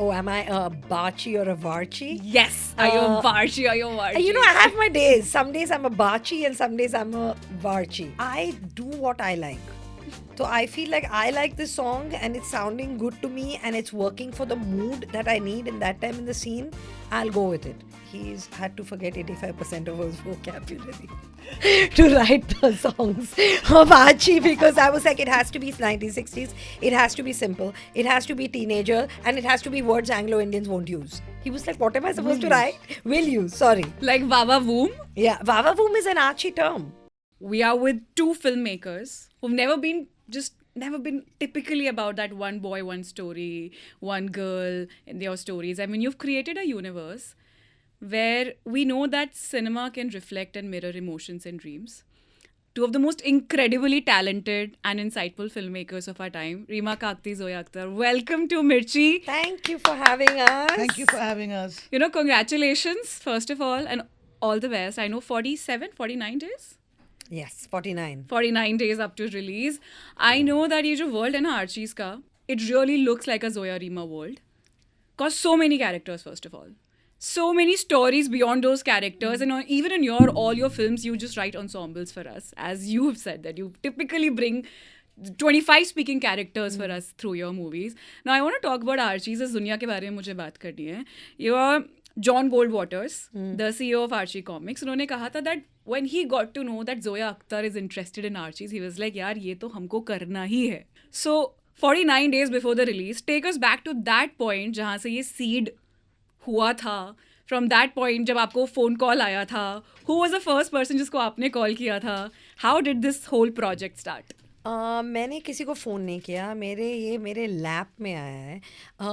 Oh, am I a Bachi or a Varchi? Yes. Are you a Varchi or you a Varchi? You know, I have my days. Some days I'm a Bachi and some days I'm a Varchi. I do what I like. So I feel like I like this song and it's sounding good to me and it's working for the mood that I need in that time in the scene. I'll go with it. He's had to forget 85% of his vocabulary to write the songs of Archie because I was like, it has to be 1960s, it has to be simple, it has to be teenager, and it has to be words Anglo-Indians won't use. He was like, what am I supposed to write? Will use, sorry. Like Vava Voom. Yeah, Vava Voom is an Archie term. We are with two filmmakers who've never been typically about that one boy, one story, one girl in their stories. I mean, you've created a universe where we know that cinema can reflect and mirror emotions and dreams. Two of the most incredibly talented and insightful filmmakers of our time, Reema Kagti, Zoya Akhtar. Welcome to Mirchi. Thank you for having us. Thank you for having us. You know, congratulations, first of all, and all the best. I know 49 days? Yes, 49. 49 days up to release. I know that ये जो world है ना Archies का, it really looks like a Zoya Reema world. Cause so many characters, first of all. So many stories beyond those characters. And even in all your films, you just write ensembles for us. As you have said that you typically bring 25 speaking characters for us through your movies. Now, I want to talk about Archies. इस दुनिया के बारे में मुझे बात करनी है. You are John Goldwaters, the CEO of Archie Comics. उन्होंने कहा था that when he got to know that Zoya Akhtar is interested in Archies, he was like, यार ये तो हमको करना ही है. So 49 days before the release, take us back to that point जहाँ से ये seed हुआ था. From that point जब आपको phone call आया था, who was the first person जिसको आपने call किया था? How did this whole project start? मैंने किसी को फ़ोन नहीं किया. मेरे लैप में आया है.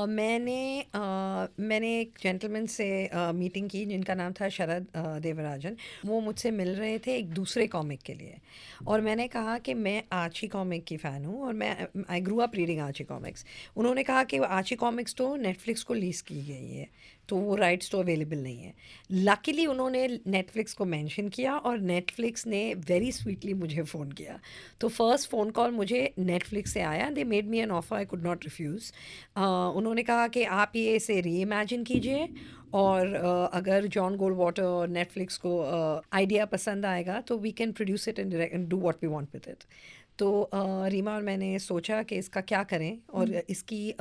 मैंने एक जेंटलमैन से मीटिंग की जिनका नाम था शरद देवराजन. वो मुझसे मिल रहे थे एक दूसरे कॉमिक के लिए और मैंने कहा कि मैं आर्ची कॉमिक की फ़ैन हूँ और I grew up reading Archie comics. उन्होंने कहा कि आर्ची कॉमिक्स तो नेटफ्लिक्स को लीज़ की गई है तो वो राइट्स तो अवेलेबल नहीं है. लकीली उन्होंने नेटफ्लिक्स को मेंशन किया और नेटफ्लिक्स ने वेरी स्वीटली मुझे फ़ोन किया. तो फर्स्ट फ़ोन कॉल मुझे नेटफ्लिक्स से आया. They made me an offer I could not refuse. उन्होंने कहा कि आप ये इसे री इमेजिन कीजिए और अगर जॉन गोल्डवाटर और नेटफ्लिक्स को आइडिया पसंद आएगा तो we can produce it and do what we want with it. तो रीमा और मैंने सोचा कि इसका क्या करें और इसकी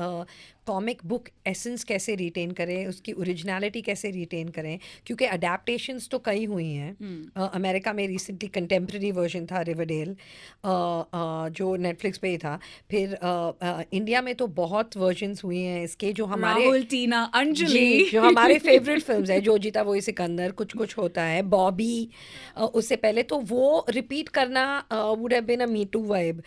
कॉमिक बुक एसेंस कैसे रिटेन करें, उसकी ओरिजिनलिटी कैसे रिटेन करें, क्योंकि अडेप्टेशंस तो कई हुई हैं. अमेरिका में रिसेंटली कंटेम्प्रेरी वर्जन था रिवरडेल जो नेटफ्लिक्स पे ही था. फिर इंडिया में तो बहुत वर्जन्स हुई हैं इसके जो हमारे राहुल, टीना, अंजलि जो हमारे फेवरेट फिल्म्स हैं, जो जीता वही सिकंदर, कुछ कुछ होता है, बॉबी. उससे पहले तो वो रिपीट करना would have been a me too vibe.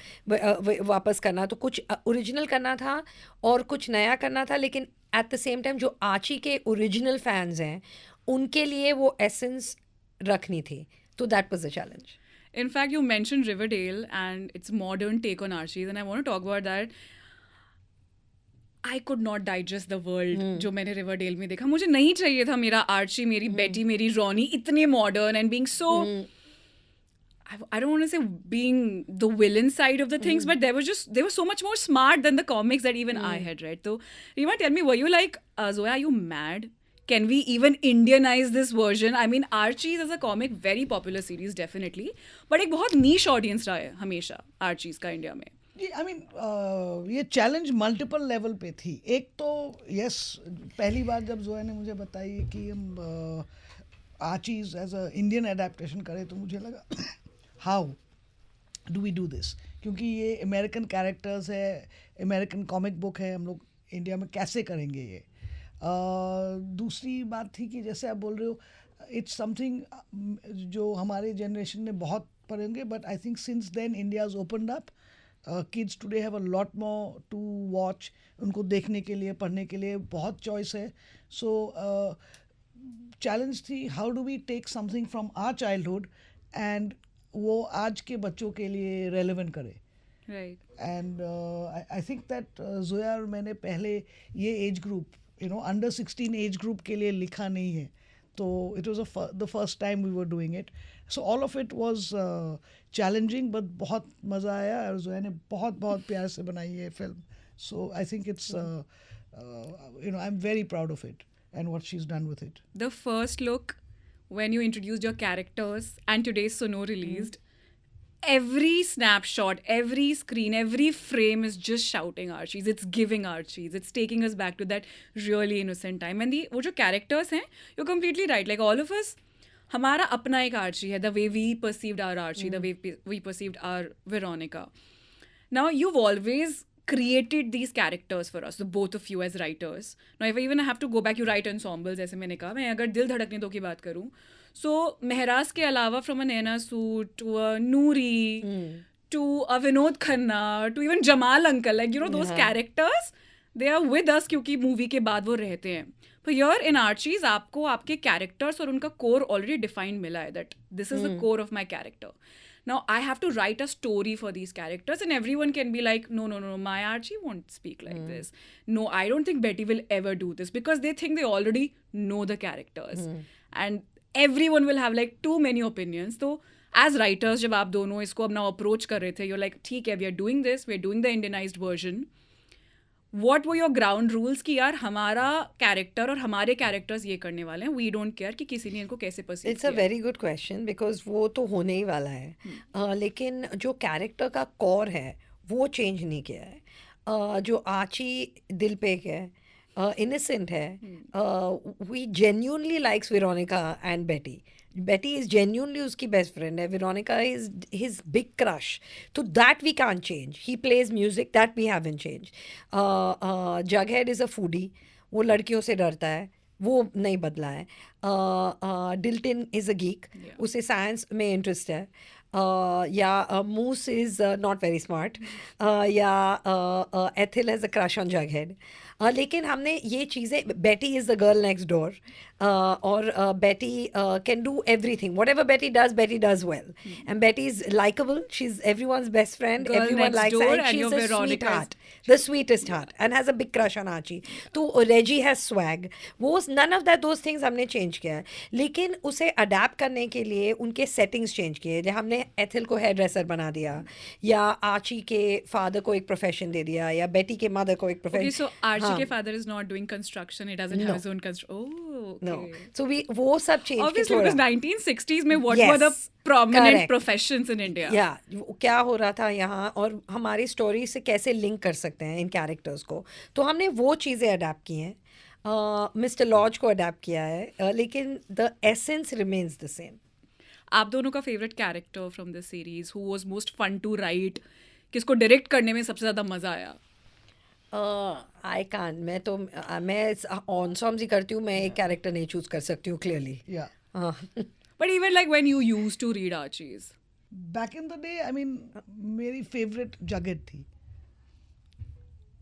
वापस करना तो कुछ ओरिजिनल करना था और कुछ नया करना था, लेकिन एट द सेम टाइम जो आची के ओरिजिनल फैंस हैं उनके लिए वो एसेंस रखनी थी. तो that was the challenge. In fact, you mentioned Riverdale and its modern take on Archies, and I want to talk about that. I could not digest the world जो मैंने Riverdale में देखा. मुझे नहीं चाहिए था मेरा आर्ची, मेरी बेटी, मेरी रोनी इतने modern and being so I don't want to say being the villain side of the things, but they were so much more smart than the comics that even I had read. So, Reema, tell me, were you like, Zoya, are you mad? Can we even Indianize this version? I mean, Archies as a comic, very popular series, definitely. But एक बहुत niche audience रहा है हमेशा Archies का India में. I mean ये challenge multiple level पे थी. एक तो यस, पहली बार जब जोया ने मुझे बताई कि हम Archies as a Indian adaptation करें तो मुझे लगा how do we do this, क्योंकि ये अमेरिकन कैरेक्टर्स है, अमेरिकन कॉमिक बुक है, हम लोग इंडिया में कैसे करेंगे ये. दूसरी बात थी कि जैसे आप बोल रहे हो इट्स समथिंग जो हमारे जनरेशन ने बहुत पढ़ेंगे, but I think since then India is opened up. Kids today have a lot more to watch. उनको देखने के लिए, पढ़ने के लिए बहुत चॉइस है. सो चैलेंज थी how do we take something from our childhood and वो आज के बच्चों के लिए रेलेवेंट करे. Right. And I think that Zoya और मैंने पहले ये age group under 16 age group के लिए लिखा नहीं है. तो it was the first time we were doing it. So all of it was challenging but बहुत मज़ा आया और जोया ने बहुत बहुत प्यार से बनाई है film. So I think it's I'm very proud of it and what she's done with it. The first look when you introduced your characters and today's Sono released, every snapshot, every screen, every frame is just shouting Archies. It's giving Archies. It's taking us back to that really innocent time. And वो जो characters हैं, you're completely right. Like all of us, हमारा अपना एक Archie है. The way we perceived our Archie, the way we perceived our Veronica. Now, you've always created these characters for us, the both of you as writers. Now, if I even have to go back, you write ensembles, जैसे मैंने कहा. मैं अगर दिल धड़कने दो की बात करूँ, so मेहराज के अलावा from a Naina Sood to a Noori to a Vinod Khanna to even Jamal uncle, like those characters, they are with us क्योंकि movie के बाद वो रहते हैं. But here in Archies, आपको आपके characters और उनका core already defined मिला है that this is the core of my character. Now, I have to write a story for these characters and everyone can be like, no, my Archie won't speak like this. No, I don't think Betty will ever do this because they think they already know the characters. And everyone will have like too many opinions. So, as writers, जब आप दोनों इसको अपना approach कर रहे थे, you're like, ठीक है, we are doing this, we are doing the Indianized version. What were your ground rules कि यार हमारा कैरेक्टर और हमारे कैरेक्टर्स ये करने वाले हैं, वी डोंट केयर कि किसी ने इनको कैसे perceive it's a very good question because वो तो होने ही वाला है लेकिन जो कैरेक्टर का कोर है वो चेंज नहीं किया है जो आची दिल पे है innocent है we genuinely likes Veronica and Betty is genuinely उसकी best friend है Veronica is his big crush so that we can't change he plays music that we haven't changed Jughead is a foodie वो लड़कियों से डरता है वो नहीं बदला है Dilton is a geek उसे साइंस में इंटरेस्ट है या Moose is not very smart या Ethel has a crush on Jughead लेकिन हमने ये चीज़ें Betty is the girl next door और Betty can do everything whatever Betty does well and Betty is likable she's everyone's best friend girl everyone likes her and she's a sweetheart the sweetest heart and has a big crush on Archie तो Reggie has swag वो none of those things हमने change किया है लेकिन उसे adapt करने के लिए उनके settings change किए जब हमने Ethel को hair dresser बना दिया या Archie के father को एक profession दे दिया या Betty के mother को एक profession Okay, so Archie के father is not doing construction, he doesn't have his own construction. Oh, okay. No. So वो सब change Obviously, के because थोड़ा 1960s में what Yes, were the prominent correct. professions in India? या क्या हो रहा था यहाँ और हमारी स्टोरी से कैसे लिंक कर सकते हैं इन कैरेक्टर्स को तो हमने वो चीज़ें अडेप्ट की हैं मिस्टर लॉज को अडेप्ट किया है लेकिन the essence remains the same आप दोनों का favourite character from this series who was most fun to write किसको डायरेक्ट करने में सबसे ज़्यादा मज़ा आया आई कान मैं ऑन सॉन्ग्स ही करती हूँ मैं एक कैरेक्टर नहीं चूज कर सकती हूँ clearly Yeah. But even like when you used to read Archies. Back in the day, I mean, मेरी favorite Jughead थी.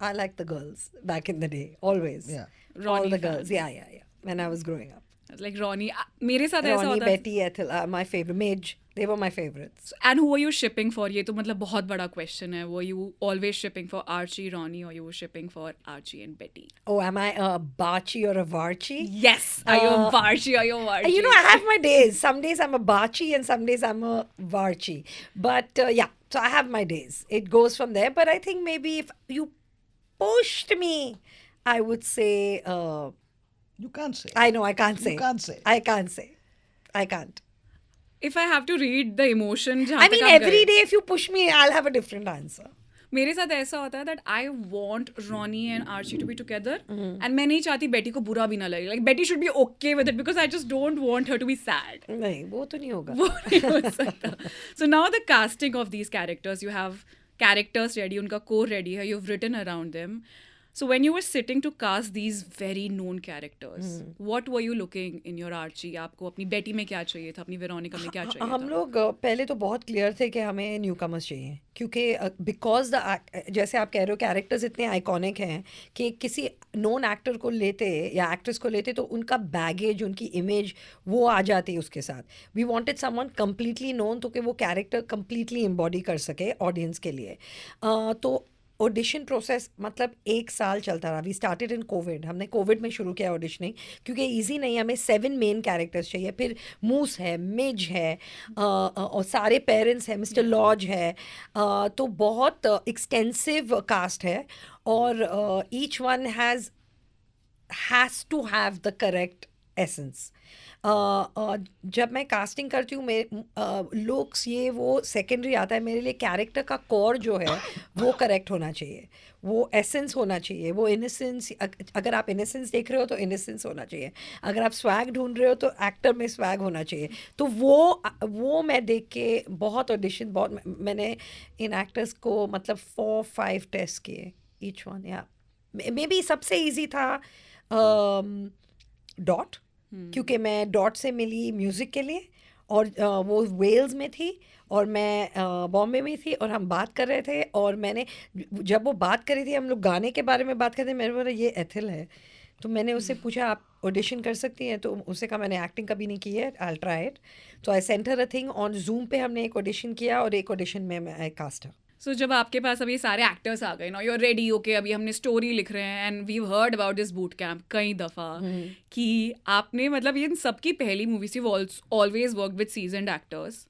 I like the girls back in the day always Yeah. all Ronnie the girls fan. yeah when I was growing up Like Ronnie, मेरे साथ ऐसा Ronnie, होता Betty, Ethel, my favorite. Midge, they were my favorites. And who were you shipping for? ये तो मतलब बहुत बड़ा question है. Were you always shipping for Archie, Ronnie, or you were shipping for Archie and Betty? Oh, am I a Bachi or a Varchi? Yes. Are you a Barchi or you a Varchi? You know, I have my days. Some days I'm a Bachi and some days I'm a Varchi. But yeah, so I have my days. It goes from there. But I think maybe if you pushed me, I would say... You can't say. I know, I can't say. You can't say. I can't say. I can't. If I have to read the emotion जहाँ I तक mean, आप every गए, day if you push me, I'll have a different answer. मेरे साथ ऐसा होता है that I want Ronnie and Archie to be together and मैं नहीं चाहती बेटी को बुरा भी ना लगे. Like Betty should be okay with it because I just don't want her to be sad. नहीं, वो तो नहीं होगा. वो नहीं हो सकता. So now the casting of these characters, you have characters ready, उनका core ready है, you've written around them. So when you were sitting to cast these very known characters, what were you looking in your Archie? आपको अपनी बेटी में क्या चाहिए था, अपनी वेरोनिका में क्या चाहिए हम था? लोग पहले तो बहुत क्लियर थे कि हमें न्यू कमर्स चाहिए क्योंकि बिकॉज द जैसे आप कह रहे हो कैरेक्टर्स इतने आइकॉनिक हैं कि किसी नोन एक्टर को लेते या एक्ट्रेस को लेते तो उनका बैगेज उनकी इमेज वो आ जाती है उसके साथ we wanted someone completely known तो कि वो कैरेक्टर कम्प्लीटली एम्बॉडी कर सके ऑडियंस के लिए तो ऑडिशन प्रोसेस मतलब 1 साल चलता रहा वी स्टार्टेड इन कोविड हमने कोविड में शुरू किया ऑडिशनिंग क्योंकि इजी नहीं हमें 7 मेन कैरेक्टर्स चाहिए फिर मूस है मिज है और सारे पेरेंट्स हैं मिस्टर लॉज है तो बहुत एक्सटेंसिव कास्ट है और each one has has to have the correct essence. जब मैं कास्टिंग करती हूँ लुक्स ये वो सेकेंडरी आता है, मेरे लिए कैरेक्टर का कोर जो है वो करेक्ट होना चाहिए, वो एसेंस होना चाहिए, वो इनोसेंस. अगर आप इनोसेंस देख रहे हो तो इनोसेंस होना चाहिए, अगर आप स्वैग ढूंढ रहे हो तो एक्टर में स्वैग होना चाहिए. तो वो मैं देख के बहुत ऑडिशन, बहुत मैंने इन एक्टर्स को मतलब 4-5 टेस्ट किए ईच वन. या मे बी सबसे ईजी था डॉट, क्योंकि मैं डॉट से मिली म्यूज़िक के लिए, और वो वेल्स में थी और मैं बॉम्बे में थी, और हम बात कर रहे थे, और मैंने जब वो बात कर रही थी, हम लोग गाने के बारे में बात करते, मैंने बोला ये एथिल है. तो मैंने उससे पूछा आप ऑडिशन कर सकती हैं, तो उससे कहा मैंने एक्टिंग कभी नहीं की है, आई ट्राई इट. तो I sent her a thing on Zoom पे, हमने एक ऑडिशन किया और एक ऑडिशन में आई कास्ट हर. सो जब आपके पास अभी सारे एक्टर्स आ गए ना, यू आर रेडी, ओके अभी हमने स्टोरी लिख रहे हैं, and we heard about this boot camp कई दफ़ा कि आपने मतलब ये इन सबकी पहली मूवी थी, always work with seasoned actors.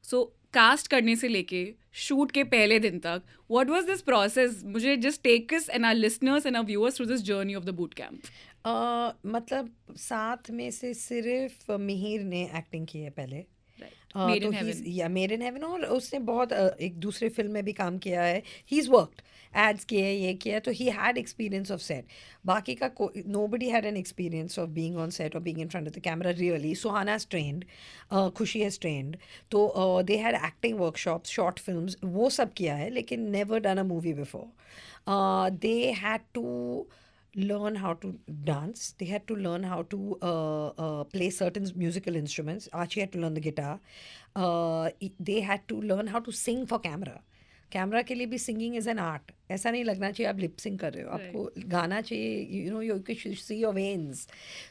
So cast करने से लेके शूट के पहले दिन तक, व्हाट वाज दिस प्रोसेस? मुझे just take us and our listeners and our viewers through this journey of the boot camp. मतलब 7 में से सिर्फ मिहिर ने एक्टिंग की है पहले. Made तो in Heaven. या मेड इन हेवन, और उसने बहुत एक दूसरे फिल्म में भी काम किया है. ही इज़ वर्कड, एड्स किए, ये किया, तो he had experience of set. बाकी का nobody had an experience of being on set और being in front of the camera really. Suhana is trained, Khushi has trained, तो they had acting workshops, short films, वो सब किया है, लेकिन never done a movie before. They had to learn how to dance, they had to learn how to play certain musical instruments. Archie had to learn the guitar. They had to learn how to sing for camera के लिए भी singing is an art. ऐसा नहीं लगना चाहिए आप lip सिंग कर रहे हो, आपको गाना चाहिए, you know, you can see your veins.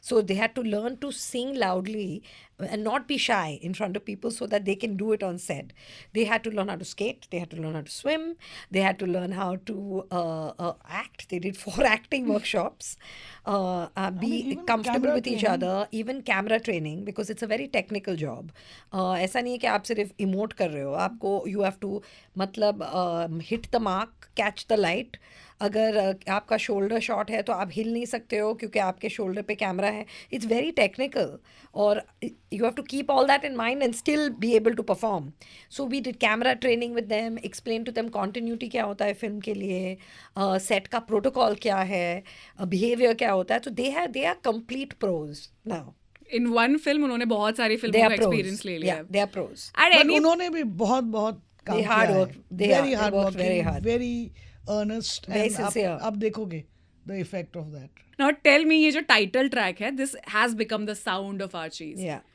So they had to learn to sing loudly and not be shy in front of people so that they can do it on set. They had to learn how to skate, they had to learn how to swim, they had to learn how to act. They did 4 acting workshops, be even comfortable camera with each training. other, even camera training, because it's a very technical job. ऐसा नहीं है कि आप सिर्फ emote कर रहे हो, आपको you have to मतलब hit the mark, catch the light. अगर आपका शोल्डर शॉट है तो आप हिल नहीं सकते हो क्योंकि आपके शोल्डर पे कैमरा है. इट्स वेरी टेक्निकल, और you have to keep all that in mind and still be able to perform. So we did camera training with them, explain to them continuity क्या होता है फिल्म के लिए, set का protocol क्या है, behaviour क्या होता है. तो they are complete pros now. In one film उन्होंने बहुत सारी फिल्मों का एक्सपीरियंस ले लिया. They are pros. But उन्होंने भी बहुत काम They किया hard है. work. They Very are. hard They work working, very hard. very earnest, Very and sincere. आप देखोगे the effect of that. Now tell me, ये जो टाइटल ट्रैक है, this has become the sound of Archies. Yeah.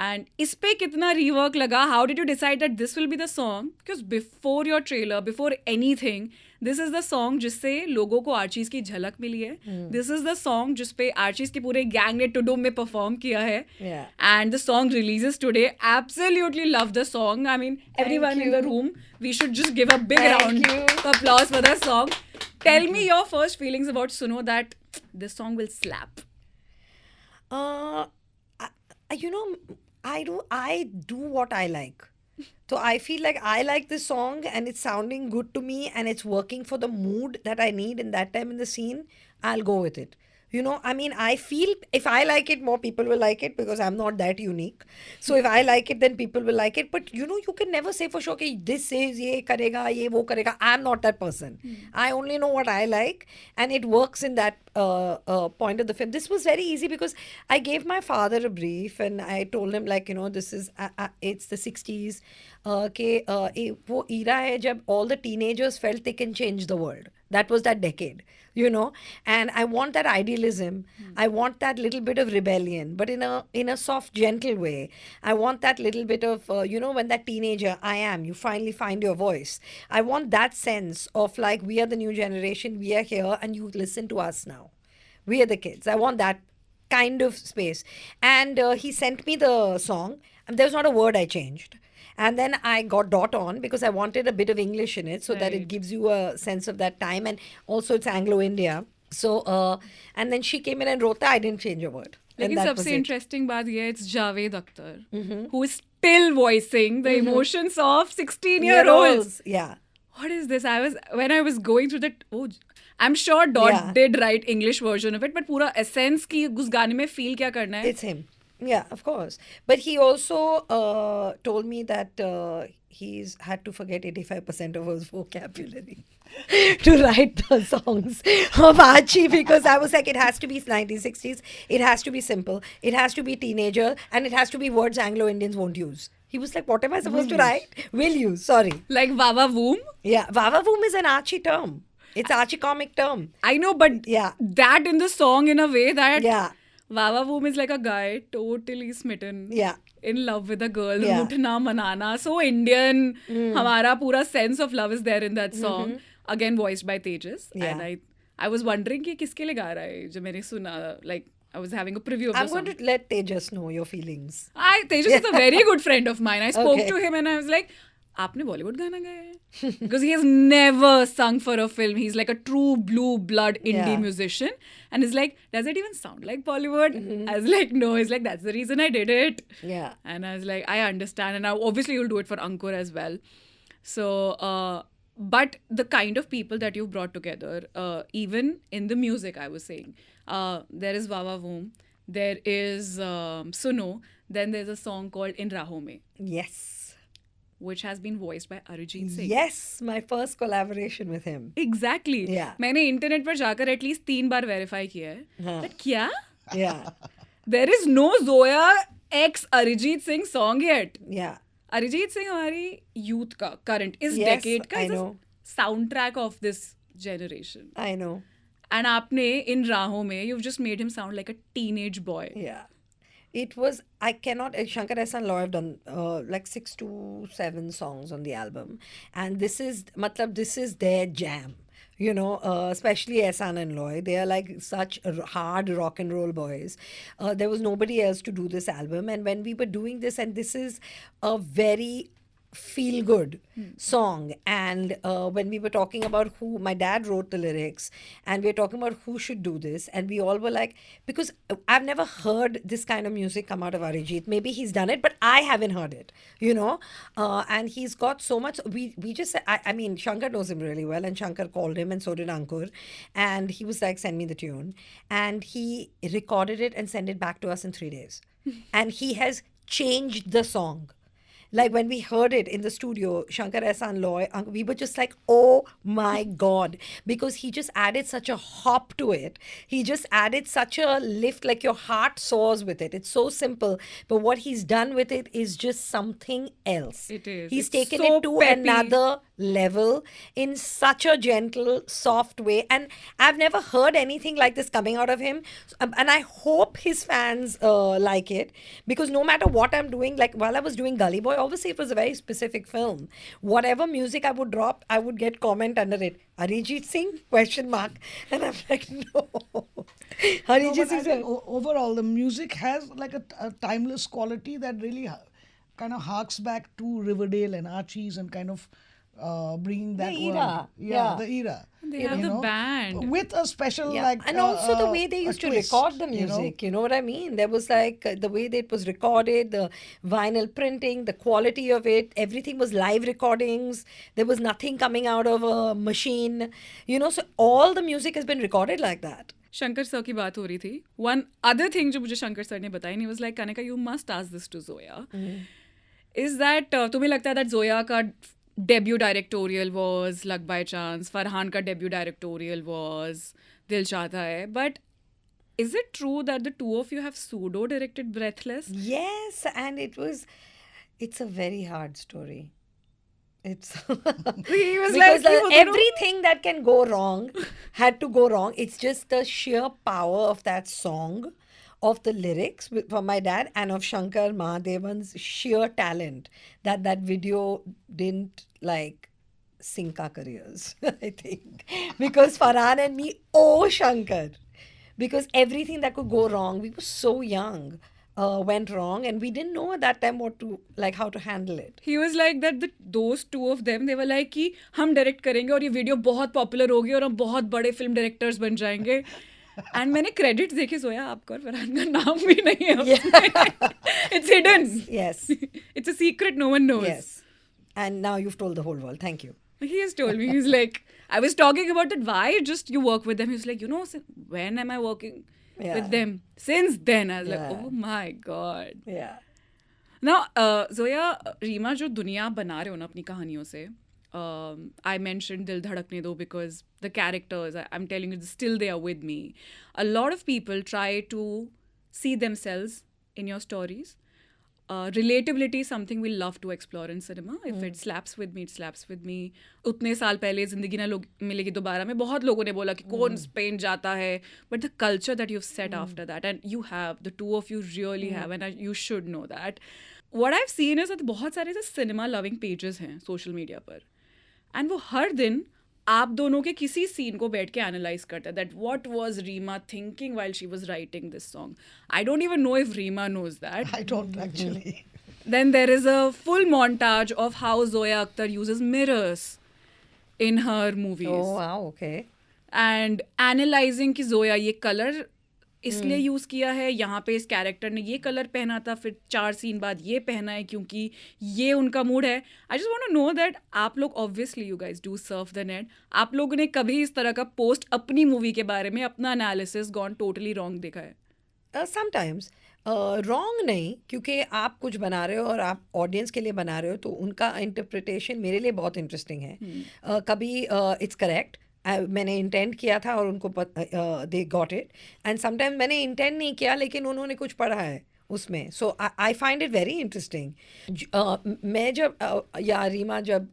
And इस पे कितना rework लगा? How did you decide that this will be the song? Because before your trailer, before anything, this is the song जिससे लोगों को Archies की झलक मिली है. This is the song जिस पे Archies की पूरे गैंग ने टुडुम में परफॉर्म किया है. Yeah. And the song releases today. Absolutely love the song. I mean, everyone in the you. room, we should just give a big Thank round you. of applause for the song. Tell me your first feelings about Suno, that this song will slap. You know, I do what I like. So I feel like I like this song and it's sounding good to me and it's working for the mood that I need in that time in the scene. I'll go with it. You know, I mean, I feel if I like it, more people will like it because I'm not that unique. So if I like it, then people will like it. But you know, you can never say for sure कि this says ये करेगा, ये वो करेगा. I'm not that person. I only know what I like, and it works in that point of the film. This was very easy because I gave my father a brief and I told him like, you know, this is it's the 60s. वो era है जब all the teenagers felt they can change the world. That was that decade, you know, and I want that idealism. I want that little bit of rebellion, but in a soft, gentle way. I want that little bit of, you know, when that teenager, you finally find your voice. I want that sense of like, we are the new generation, we are here, and you listen to us now. We are the kids. I want that kind of space. And he sent me the song, and there was not a word I changed. And then I got dot on because I wanted a bit of English in it so that it gives you a sense of that time. And also it's Anglo-India. So, and then she came in and wrote that. I didn't change a word. लेकिन सबसे interesting बात ये है, it's Javed Akhtar, who is still voicing the emotions of 16-year-olds. Yeah. what is this? When I was going through that, I'm sure Dot Yeah. did write English version of it, but पूरा essence की उस गाने में feel क्या करना है? It's him. Yeah, of course. But he also told me that he's had to forget 85% of his vocabulary to write the songs of Archie, because I was like, it has to be 1960s, it has to be simple, it has to be teenager, and it has to be words Anglo-Indians won't use. He was like, what am I supposed to write? Will use, sorry. Like Vava Voom? Yeah, Vava Voom is an Archie term. It's Archie comic term. I know, but Yeah. that in the song in a way that Yeah. Vava Voom is like a guy totally smitten. Yeah. In love with a girl, Yeah. Uthna Manana, so Indian. Hamara pura sense of love is there in that song. Again voiced by Tejas. Yeah. And I was wondering कि किसके लिए गा रहा है जो मैंने सुना, like I was having a preview of I'm the song. going to let Tejas know your feelings. Tejas is a very good friend of mine. I spoke Okay. to him and I was like, आपने Bollywood गाना गाया है? Because he has never sung for a film. He's like a true blue blood indie Yeah. musician. And he's like, does it even sound like Bollywood? I was like, no. He's like, that's the reason I did it. Yeah. And I was like, I understand. And now obviously you'll do it for Ankur as well. So, but the kind of people that you've brought together, even in the music, I was saying, there is Vava Voom, there is Suno, then there's a song called In Raho Mein, Yes. which has been voiced by Arijit Singh. Yes, my first collaboration with him. Exactly. Yeah. मैंने internet पर जाकर at least 3 बार verify किया है. हाँ. But क्या? Yeah. There is no Zoya X Arijit Singh song yet. Yeah. Arijit Singh हमारी youth का current इस Yes, डेकेड का I know. Sound track of this generation I know. And आपने इन राहों में you just made him sound like a teenage boy. Yeah. It was, I cannot, Shankar Ehsaan Loy have done like 6 to 7 songs on the album. And this is their jam. You know, especially Ehsaan and Loy. They are like such hard rock and roll boys. There was nobody else to do this album. And when we were doing this, and this is a very feel good song, and when we were talking about who, my dad wrote the lyrics, and we were talking about who should do this, and we all were like, because I've never heard this kind of music come out of Arijit. Maybe he's done it, but I haven't heard it, you know. And he's got so much. We just, I mean, Shankar knows him really well, and Shankar called him, and so did Ankur, and he was like, send me the tune, and he recorded it and sent it back to us in 3 days, and he has changed the song. Like when we heard it in the studio, Shankar Ehsaan Loy, we were just like, oh my God. Because he just added such a hop to it. He just added such a lift, like your heart soars with it. It's so simple. But what he's done with it is just something else. It is. He's It's taken so it to peppy. another level in such a gentle, soft way. And I've never heard anything like this coming out of him. And I hope his fans like it. Because no matter what I'm doing, like while I was doing Gully Boy, obviously it was a very specific film. Whatever music I would drop, I would get comment under it. Arijit Singh? Question mark. And I'm like, no. No, Arijit but I Singh. think overall, the music has like a timeless quality that really kind of harks back to Riverdale and Archies and kind of bringing that era. world. Yeah. The era. They have the band. with a special Yeah. like and also the way they a used to twist, record the you know? music, you know what I mean? There was like the way that it was recorded, the vinyl printing, the quality of it, everything was live recordings. There was nothing coming out of a machine, you know. So all the music has been recorded like that. Shankar sir की बात हो रही थी. One other thing जो मुझे Shankar sir ने बताई, and he was like, Kanika, you must ask this to Zoya. Is that तुम्हें लगता है that Zoya का debut directorial was Luck by Chance, Farhan ka debut directorial was Dil Chahta Hai, but is it true that the two of you have pseudo directed Breathless? Yes, and it's a very hard story. It's He was because like, everything that can go wrong had to go wrong. It's just the sheer power of that song, of the lyrics from my dad, and of Shankar Mahadevan's sheer talent that video didn't like sink our careers, I think. Because Farhan and me, oh Shankar, because everything that could go wrong, we were so young, went wrong, and we didn't know at that time how to handle it. He was like that those two of them, they were like कि हम direct करेंगे और ये video बहुत popular होगी और हम बहुत बड़े film directors बन जाएंगे. And मैंने credits देखे सोया आपका और फरहान का नाम भी नहीं है उसमें. It's hidden. Yes. It's a secret no one knows. Yes. And now you've told the whole world. Thank you. He has told me, he's like, I was talking about that, why just you work with them? He was like, when am I working Yeah. with them? Since then, I was Yeah. like, oh my God. Yeah. Now, Zoya, Reema जो दुनिया बना रहे हो ना अपनी कहानियों से, I mentioned Dil Dhadakne Do because the characters, I'm telling you, still they are with me. A lot of people try to see themselves in your stories. Relatability is something we love to explore in cinema. If it slaps with me, it slaps with me. उतने साल पहले जिंदगी ना लोग मिलेगी दोबारा में बहुत लोगों ने बोला कि कौन स्पेन जाता है, but the culture that you've set after that, and you have, the two of you really have, and you should know that. What I've seen is that बहुत सारे ऐसे cinema loving pages हैं social media पर, and वो हर दिन आप दोनों के किसी सीन को बैठ के एनालाइज करता है, that what was Reema thinking while she was writing this song. I don't even know if Reema knows that. I don't actually. Then there is a full montage of how Zoya Akhtar uses mirrors in her movies. Oh, wow, okay. And analyzing कि जोया ये colour इसलिए use किया है, यहाँ पे इस character ने ये कलर पहना था, फिर 4 सीन बाद ये पहना है क्योंकि ये उनका मूड है. I just want to know that आप लोग, obviously you guys do surf the net, आप लोगों ने कभी इस तरह का पोस्ट अपनी मूवी के बारे में अपना एनालिसिस गॉन टोटली रॉन्ग देखा है? समटाइम्स रॉन्ग नहीं, क्योंकि आप कुछ बना रहे हो और आप ऑडियंस के लिए बना रहे हो, तो उनका इंटरप्रिटेशन मेरे लिए बहुत इंटरेस्टिंग है. कभी इट्स करेक्ट, मैंने इंटेंड किया था और उनको they got it, and sometimes मैंने इंटेंड नहीं किया लेकिन उन्होंने कुछ पढ़ा है उसमें. So I find it very interesting. मैं जब या रीमा, जब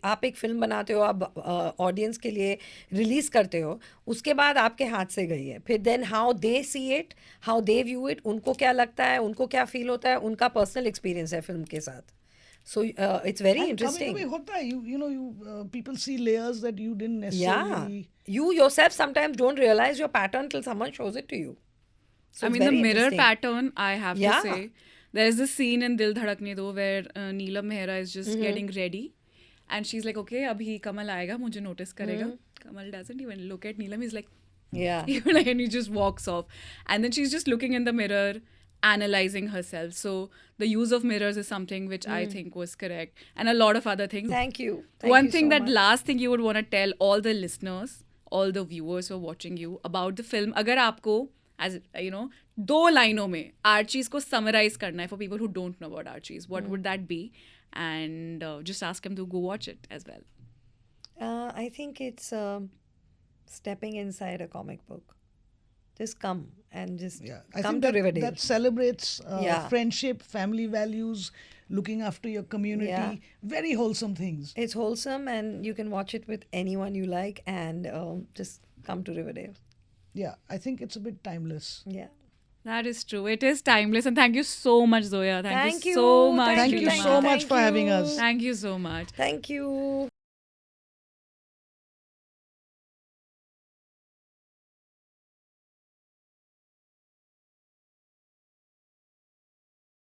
आप एक फिल्म बनाते हो, आप ऑडियंस के लिए रिलीज़ करते हो, उसके बाद आपके हाथ से गई है, फिर then how they see it, how they view it, उनको क्या लगता है, उनको क्या फील होता है, उनका पर्सनल एक्सपीरियंस है फिल्म के साथ. So it's very And interesting. कभी-कभी होता है, you people see layers that you didn't necessarily. Yeah, you yourself sometimes don't realize your pattern till someone shows it to you. So I it's mean, the very mirror interesting. pattern, I have Yeah. to say. There is this scene in Dil Dhadakne Do where Neelam Mehra is just getting ready. And she's like, okay, abhi Kamal aayega, mujhe notice karega. Kamal doesn't even look at Neelam. He's like, Yeah. and he just walks off. And then she's just looking in the mirror, analyzing herself. So the use of mirrors is something which I think was correct. And a lot of other things. Thank you. Thank One you thing, so that much. last thing you would want to tell all the listeners, all the viewers who are watching you about the film, agar aapko, as you know, 2 लाइनों में Archies को summarize करना है for people who don't know about Archies, what would that be? And just ask them to go watch it as well. I think it's stepping inside a comic book. Just come and just Yeah, I come think to that, Riverdale. that celebrates Yeah. friendship, family values, looking after your community. Yeah. Very wholesome things. It's wholesome, and you can watch it with anyone you like, and just come to Riverdale. Yeah, I think it's a bit timeless. Yeah. That is true. It is timeless. And thank you so much, Zoya. Thank Thank you you. so much. Thank you Reema. so much for having us. Thank you so much. Thank you.